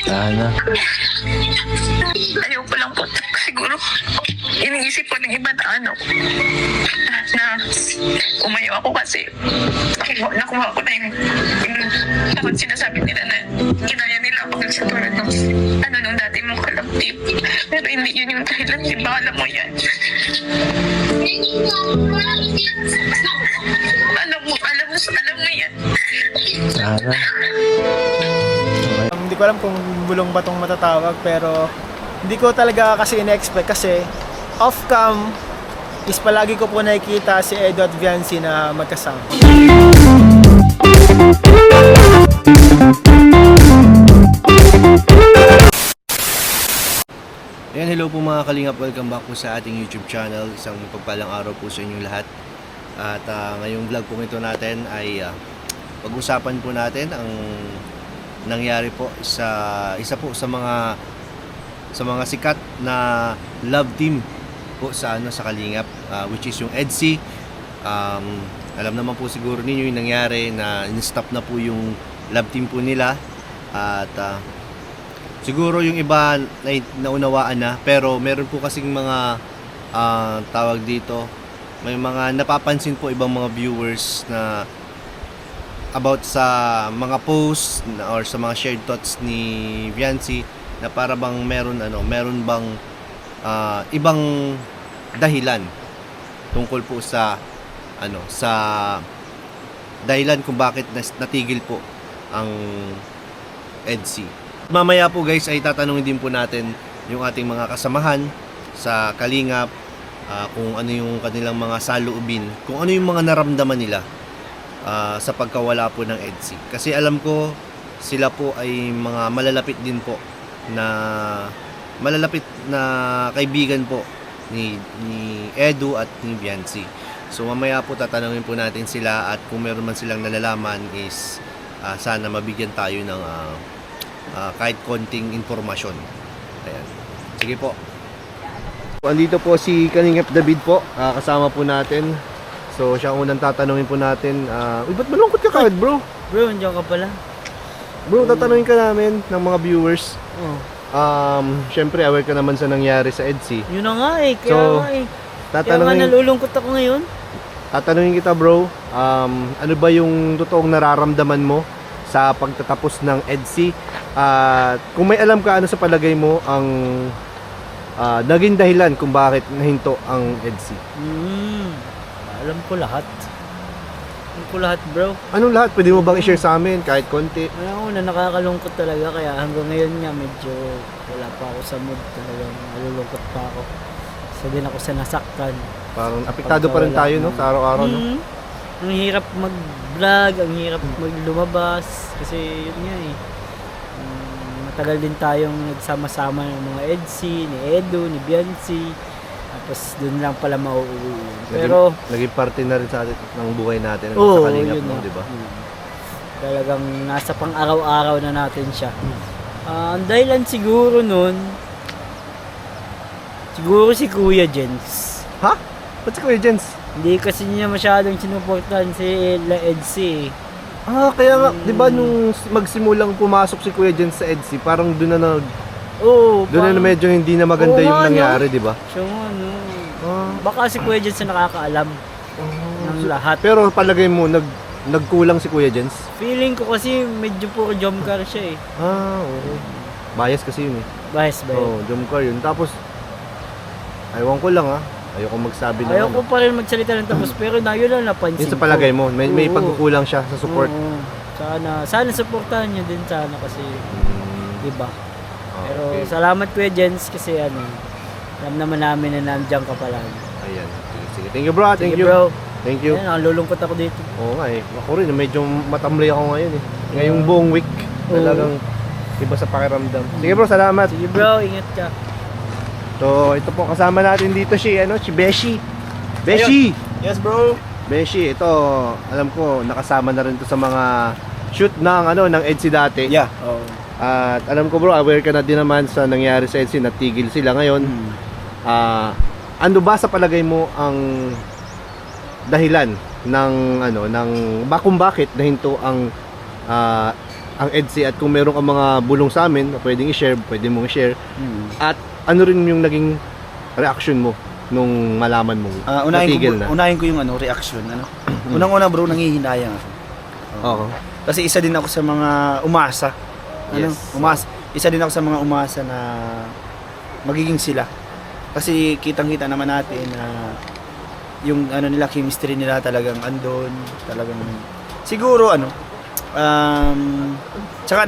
Sana. Ayaw ko lang po. Siguro, iniisip ko ng iba na na umayo ako kasi nakuha ko na yung bakit sinasabi nila na kinaya nila ako sa tulad ng nung dati mong kalaptip. Pero hindi yun yung dahilan. Diba alam mo yan? Alam mo yan. Sana. Hindi ko alam kung bulong ba itong matatawag, pero hindi ko talaga kasi in-expect kasi off-cam is palagi ko po nakikita si Edo at Viancy na magkasama. Ayan, hello po mga kalingap, welcome back po sa ating YouTube channel. Isang pagpalang araw po sa inyong lahat. At ngayong vlog po ito natin ay pag-usapan po natin ang nangyari po sa isa po sa mga sikat na love team po sa sa Kalingap, which is yung EDSI. Alam naman po siguro ninyo yung nangyari na in-stop na po yung love team po nila at siguro yung iba naunawaan na, pero meron po kasing mga tawag dito, may mga napapansin po ibang mga viewers na about sa mga posts or sa mga shared thoughts ni Viancy na para bang meron bang ibang dahilan tungkol po sa sa dahilan kung bakit natigil po ang EDSI. Mamaya po guys ay tatanungin din po natin yung ating mga kasamahan sa Kalingap, kung ano yung kanilang mga saloobin, kung ano yung mga naramdaman nila sa pagkawala po ng EDSI. Kasi alam ko sila po ay mga malalapit din po na kaibigan po ni Edu at ni Viancy. So mamaya po tatanungin po natin sila at kung meron man silang nalalaman is sana mabigyan tayo ng kahit konting informasyon. Ayan. Sige po. Andito po si Kalingap David po, kasama po natin. So siya ang unang tatanungin po natin. Ba't malungkot ka kagad, bro? Bro, nandiyan ka pala. Bro, tatanungin ka namin ng mga viewers. Syempre aware ka naman sa nangyari sa EDSI. Yun na nga eh, kaya Tatanungin, nalulungkot ako ngayon. tatanungin kita, bro. Ano ba yung totoong nararamdaman mo sa pagtatapos ng EDSI? Kung may alam ka, ano sa palagay mo ang naging dahilan kung bakit nahinto ang EDSI? Alam ko lahat. Bro. Anong lahat? Pwede mo bang i-share sa amin kahit konti? Ayaw na nakakalungkot talaga, kaya hanggang ngayon nga medyo wala pa ako sa mood, talagang nalulungkot pa ako. Isa din ako sa nasaktan. Parang apektado pa rin tayo, no? Sa araw-araw, no? Ang hirap mag-vlog, ang hirap maglumabas kasi yun nga eh. Matagal din tayong nagsama-sama ng mga EDSI, ni Edu, ni Viancy. Tapos doon lang pala mauuwi. Pero naging parte na rin sa atin ng buhay natin sa Kalingap, no, di ba? Talagang nasa pang-araw-araw na natin siya. Ang dahilan siguro nun, siguro si Kuya Jens. Ha? Ba't si Kuya Jens? Hindi kasi niya masyadong sinuportahan si EDSI. Kaya nga, di ba nung magsimulang pumasok si Kuya Jens sa EDSI, parang doon na doon na medyo hindi na maganda yung nangyari, di ba? So, baka si Kuya Jens na nakakaalam ng lahat. Pero palagay mo, nagkulang si Kuya Jens? Feeling ko kasi medyo puro jomcar siya eh. Oo. Bias kasi yun eh. Bias ba yun? Jomcar yun. Tapos, aywan ko lang ayoko magsabi na Ayoko pa rin magsalita ng tapos, pero yun lang napansin yun sa palagay mo, may pagkukulang siya sa support. Sana supportahan nyo din sana kasi, diba? Pero Okay. salamat Kuya Jens kasi alam naman namin na nandiyan ka palagi. Ayan. Sige. Thank you, bro. Thank you. Bro. Thank you. Ayan, nalulungkot ako dito. Oo nga eh. Ako rin, medyo matamlay ako ngayon eh. Ngayong buong week, talagang iba sa pakiramdam. Sige bro, salamat. Sige bro, ingat ka. So, ito po kasama natin dito si Beshi. Beshi! Yes bro. Beshi, ito, alam ko, nakasama na rin to sa mga shoot ng ng EDSI dati. Yeah. At alam ko bro, aware ka na din naman sa nangyari sa EDSI, natigil sila ngayon. Ano ba sa palagay mo ang dahilan ng kung bakit nahinto ang ang EDSI at kung meron kang mga bulong sa amin na pwedeng i-share, pwede mong i-share. At ano rin yung naging reaction mo nung malaman mo natigil na? Unahin ko yung reaction. Unang-una bro, nangihinayang ako. Oo. Kasi isa din ako sa mga umasa. Yes. Isa din ako sa mga umasa na magiging sila. Kasi kitang-kita naman natin na yung nila, chemistry nila talagang andon, talagang siguro tsaka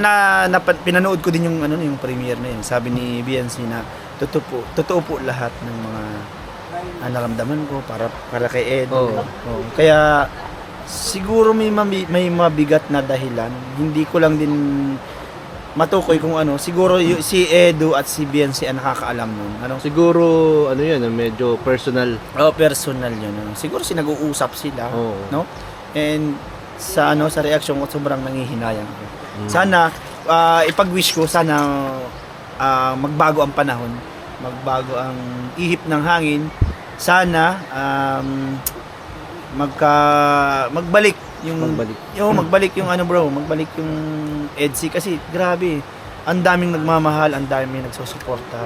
pinanood ko din yung yung premiere na yun. Sabi ni BNC na totoo po lahat ng mga naramdaman ko para kay Ed. Oo. Kaya siguro may mabigat na dahilan. Hindi ko lang din matukoy kung siguro si Edu at si BNC ang nakakaalam nun. Siguro yan, medyo personal. Personal yun. Siguro nag-uusap sila, Oo. no? And sa reaction ko sobrang nangihinayang ako. Sana ipag-wish ko sana magbago ang panahon, magbago ang ihip ng hangin. Sana magbalik yung magbalik yung magbalik yung EDSI kasi grabe, ang daming nagmamahal, ang daming nagsusuporta.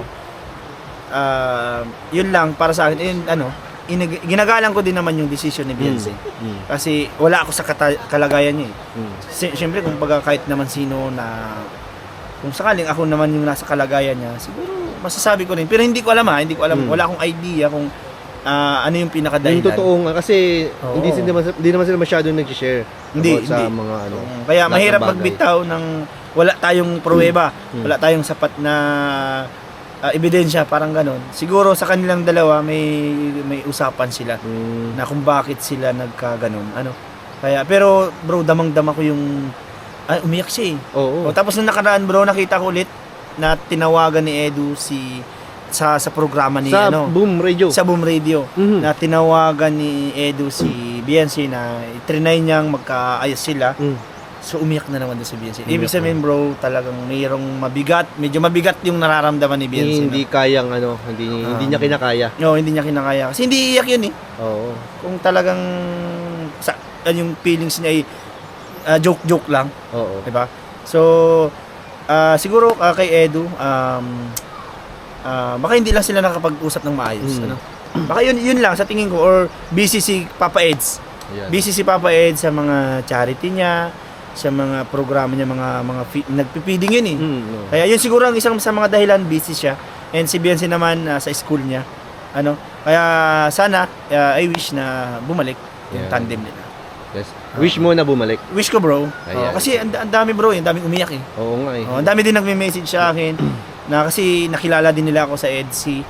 Yun lang para sa akin, ginagalang ko din naman yung decision ni BNC. Kasi wala ako sa kalagayan niya eh. Siyempre kung kahit naman sino na kung sakaling ako naman yung nasa kalagayan niya, siguro masasabi ko rin. Pero hindi ko alam. Wala akong idea kung ano yung pinakadahilan. Yung totoo nga kasi Oo. hindi naman sila masyadong nag-share sa Hindi. mga Kaya lahat mahirap ng bagay. magbitaw ng wala tayong pruweba, wala tayong sapat na ebidensya, parang ganon. Siguro sa kanilang dalawa may usapan sila na kung bakit sila nagkaganon. Kaya pero bro, damang-dama ko yung umiyak siya eh. Oo. Tapos nung nakaraan bro, nakita ko ulit na tinawagan ni Edu sa programa ni Sa Boom Radio. sa Boom Radio Mhm. na tinawagan ni Edu si BNC na trinay niyang magkaayos sila. So umiyak na naman din si BNC. Ibig sabihin bro, talagang medyo mabigat yung nararamdaman ni BNC. Hindi kayang hindi niya kinakaya. No, hindi niya kinakaya. Kasi hindi iyak yun eh. Oo. Kung talagang yung feelings niya ay joke-joke lang. Oo. Diba? So, siguro kay Edu, baka hindi lang sila nakapag-usap ng maayos. Baka yun lang sa tingin ko, or busy si Papa Eds. Ayan. Busy si Papa Eds sa mga charity niya, sa mga programa niya, mga nagpipiding yun eh. Kaya yun siguro ang isang sa mga dahilan, busy siya. And si Biancy naman sa school niya. Kaya sana, I wish na bumalik yung Yeah. tandem nila. Yes. Wish mo na bumalik. Wish ko bro. Ayan. Kasi ang dami bro, ang daming umiyak eh. Oo nga eh. Ang dami din nagme-message sa akin na kasi nakilala din nila ako sa EDSI.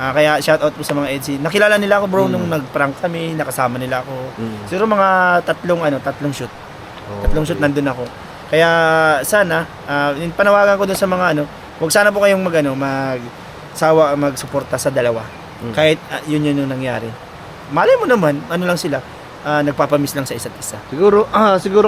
Kaya shout out po sa mga EDSI. Nakilala nila ako bro nung nag-prank kami, nakasama nila ako. Siguro mga tatlong shoot. Tatlong shoot nandun ako. Kaya sana panawagan ko dun sa mga wag sana po kayong magsuporta sa dalawa. Kahit yun yung nangyari. Malay mo naman, lang sila, nagpapamiss lang sa isa't isa. Siguro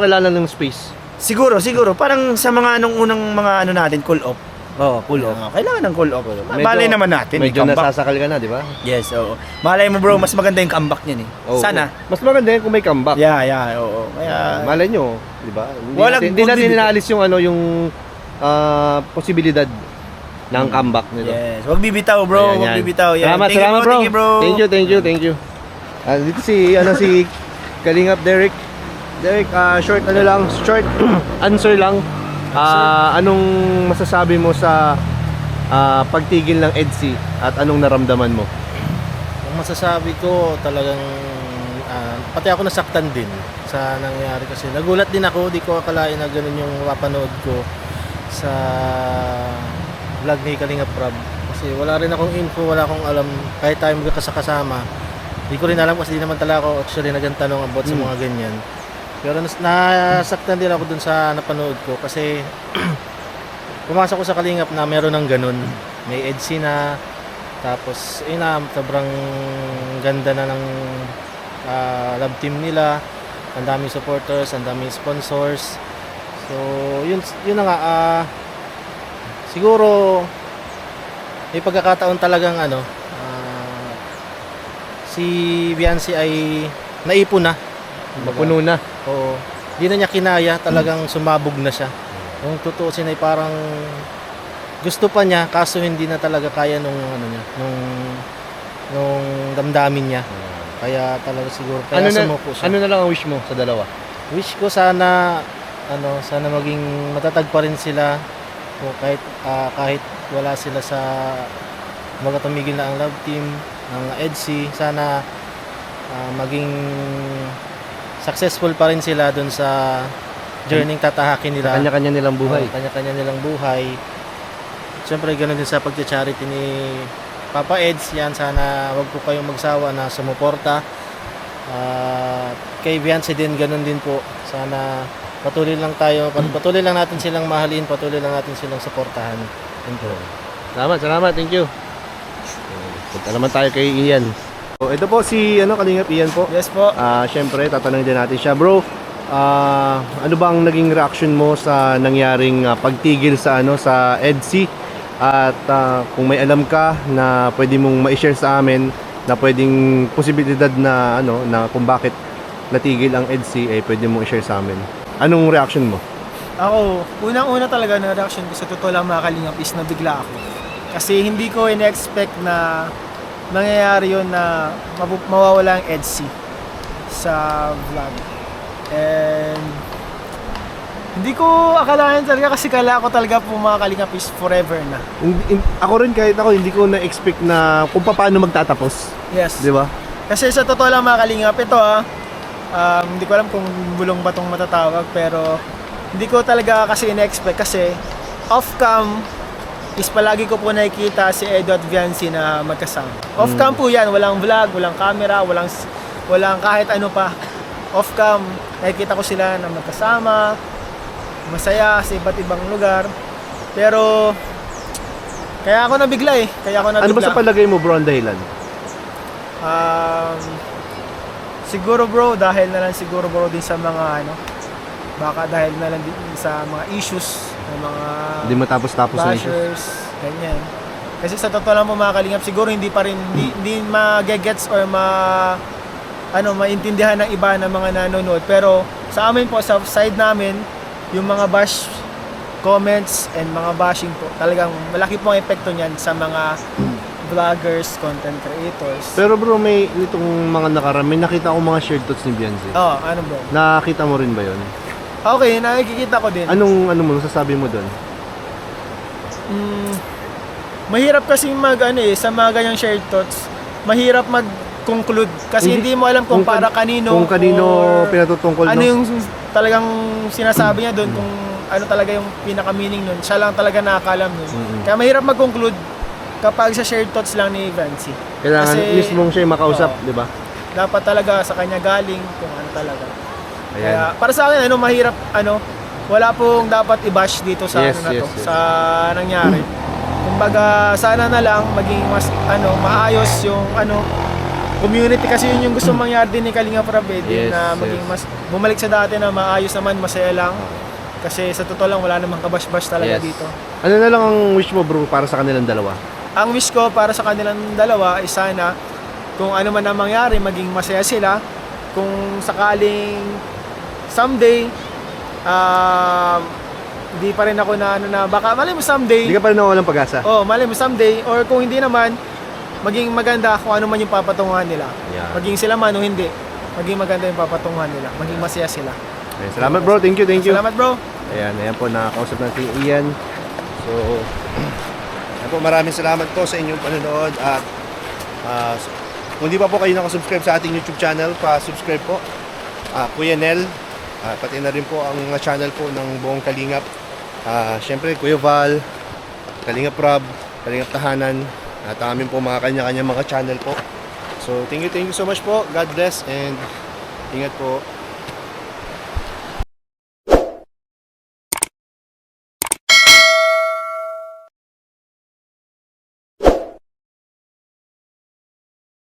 kailangan ng space. Siguro, parang sa mga unang mga natin, call off. Oo, cool off. Kailangan ng call off. Malay naman natin. Medyo comeback. nasasakal ka na, di ba? Yes, oo. Malay mo bro, mas maganda yung comeback niyan eh. Oo. Sana. Mas maganda yan kung may comeback. Yeah, oo. Kaya, Malay nyo, di ba? Hindi Walang natin inaalis yung yung posibilidad ng comeback nito. yes. Huwag bibitaw bro, Ayan, huwag yan. bibitaw. Yan. Salamat, Thank you, salamat bro. Thank you bro. Thank you. Dito si Kalingap Derek. Derek, short answer lang. Anong masasabi mo sa pagtigil ng EDSI at anong naramdaman mo? Ang masasabi ko talagang pati ako nasaktan din sa nangyari kasi nagulat din ako, di ko akalain na ganun yung mapapanood ko sa vlog ni Kalingap Rob kasi wala rin akong info, wala akong alam kahit tayo magkasakasama, di ko rin alam kasi di naman talaga ako actually nagtanong about sa mga ganyan, pero nasaktan din ako dun sa napanood ko kasi pumasok ko sa Kalingap na meron ng ganun, may EDSI na, tapos sobrang ganda na ng love team nila, ang daming supporters, ang daming sponsors, so yun na nga, siguro may pagkakataon talagang si Biancy ay naipon na, Mapuno na. oo, di na niya kinaya, talagang sumabog na siya. Kung tutuusin ay parang gusto pa niya kaso hindi na talaga kaya nung ano niya, nung damdamin niya. Kaya talaga siguro kaya sumuko siya. ano na lang ang wish mo sa dalawa? Wish ko sana sana maging matatag pa rin sila o kahit wala sila sa tumigil na ang love team ng EDSI, sana maging successful pa rin sila dun sa journey tatahakin nila. Kanya-kanya nilang buhay. Kanya-kanya nilang buhay. Siyempre ganoon din sa pagcha-charity ni Papa Eds, yan sana wag po kayong magsawa na sumuporta. Kay Beyonce din ganoon din po. Sana patuloy lang natin silang mahalin, patuloy lang natin silang suportahan. Yun po. Salamat, thank you. Punta naman tayo kay Ian. So, ito po si Kalingap Ian po. Yes po. Syempre, tatanungin din natin siya. Bro, ano bang naging reaction mo sa nangyaring pagtigil sa sa EDSI? At kung may alam ka na pwede mong ma-share sa amin na pwedeng posibilidad na na kung bakit natigil ang EDSI, pwede mong i-share sa amin. Anong reaction mo? Ako, unang-una talaga na reaction ko sa totoo lang mga kalingap is nabigla ako. Kasi hindi ko in-expect na mangyayari yun na mawawala ang EDSI sa vlog. And hindi ko akalain talaga kasi kala ko talaga po mga kalingap is forever na. Ako rin, kahit ako, hindi ko na-expect na kung paano magtatapos. Yes. Di ba? Kasi sa totoo lang mga kalingap, ito hindi ko alam kung bulong ba itong matatawag, pero hindi ko talaga kasi in-expect kasi off-cam is palagi ko po nakikita si Edo at Viancy na magkasama. Off-cam po yan, walang vlog, walang camera, walang kahit ano pa. Off-cam, nakikita ko sila na magkasama, masaya sa iba't ibang lugar. Pero kaya ako nabigla Ano ba sa palagay mo, bro, ang dahilan? Siguro bro, dahil na lang siguro bro din sa mga baka dahil na lang din sa mga issues ng mga Hindi matapos-tapos na issue. bashers, ganyan. Kasi sa totoo lang po mga kalingap, siguro hindi magegets or maintindihan ng iba ng mga nanonood. Pero sa amin po, sa side namin, yung mga bash comments and mga bashing po, talagang malaki po ang epekto niyan sa mga vloggers, content creators. Pero bro, may itong mga nakarami, nakita ko mga shared thoughts ni Beyonce. Ano bro? Nakita mo rin ba yon? Okay, nakikita ko din. Anong masasabi mo doon? Mahirap kasi sa mga ganyang shared thoughts, mahirap mag-conclude kasi hindi mo alam kung para kanino, Kung kanino or pinatutungkol, ano no? yung talagang sinasabi niya doon, kung ano talaga yung pinaka-meaning nun. Siya lang talaga nakakalam nun. Kaya mahirap mag-conclude kapag sa shared thoughts lang ni Vancy. Kailangan Kasi, mismong siya makausap, di ba? dapat talaga sa kanya galing kung ano talaga. Ayan. Kaya para sa akin mahirap wala pong dapat i-bash dito sa Yes, yes. sa nangyari. Kumbaga sana na lang maging mas maayos yung community kasi yun yung gusto mangyari din ni Kalinga Prab Yes, na maging mas bumalik sa dati na maayos naman, masaya lang. Kasi sa totoo lang wala namang kabash-bash talaga Yes. dito. Ano na lang ang wish mo, bro, para sa kanilang dalawa? Ang wish ko para sa kanilang dalawa ay sana kung ano man ang mangyari, maging masaya sila. Kung sakaling someday hindi pa rin ako na baka malay mo someday. Hindi ka pa rin nawawalang pag-asa? Malay mo someday, or kung hindi naman, maging maganda kung ano man yung papatunguhan nila. Yeah. Maging sila man o hindi, maging maganda yung papatunguhan nila. Maging masaya sila. Ayan, salamat, bro. Thank you. Salamat bro. Ayan po, nakakausap natin si Ian. So, ayan po, maraming salamat po sa inyong panonood. At kung di pa po kayo nakasubscribe sa ating YouTube channel, pa-subscribe po. Kuya Nel, pati na rin po ang channel po ng buong Kalingap. Siyempre, Kuya Val, Kalingap Rob, Kalingap Tahanan, at amin po mga kanya-kanya mga channel po. So, thank you so much po. God bless and ingat po.